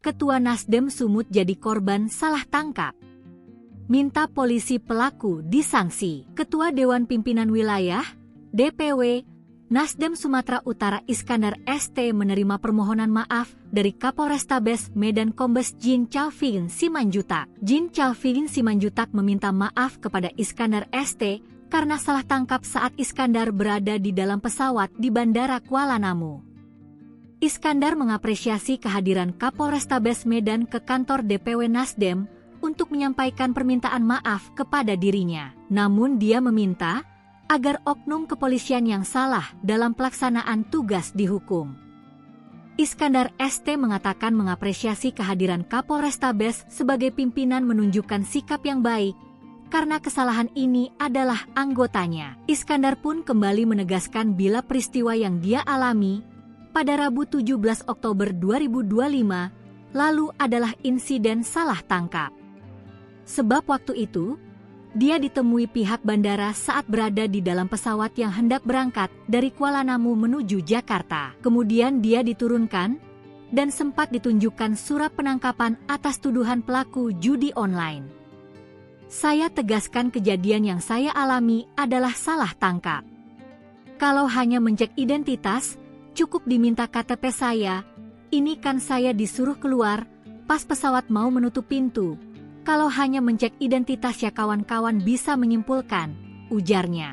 Ketua Nasdem Sumut jadi korban salah tangkap. Minta polisi pelaku disanksi. Ketua Dewan Pimpinan Wilayah, DPW, Nasdem Sumatera Utara Iskandar ST menerima permohonan maaf dari Kapolrestabes Medan Kombes Jin Calvin Simanjutak. Jin Calvin Simanjutak meminta maaf kepada Iskandar ST karena salah tangkap saat Iskandar berada di dalam pesawat di Bandara Kuala Namu. Iskandar mengapresiasi kehadiran Kapolrestabes Medan ke kantor DPW Nasdem untuk menyampaikan permintaan maaf kepada dirinya. Namun dia meminta agar oknum kepolisian yang salah dalam pelaksanaan tugas dihukum. Iskandar ST mengatakan mengapresiasi kehadiran Kapolrestabes sebagai pimpinan menunjukkan sikap yang baik karena kesalahan ini adalah anggotanya. Iskandar pun kembali menegaskan bila peristiwa yang dia alami pada Rabu 17 Oktober 2025 lalu adalah insiden salah tangkap. Sebab waktu itu, dia ditemui pihak bandara saat berada di dalam pesawat yang hendak berangkat dari Kuala Namu menuju Jakarta. Kemudian dia diturunkan dan sempat ditunjukkan surat penangkapan atas tuduhan pelaku judi online. Saya tegaskan kejadian yang saya alami adalah salah tangkap. Kalau hanya mencek identitas, cukup diminta KTP saya. Ini kan saya disuruh keluar pas pesawat mau menutup pintu. Kalau hanya mencek identitas ya kawan-kawan bisa menyimpulkan, ujarnya.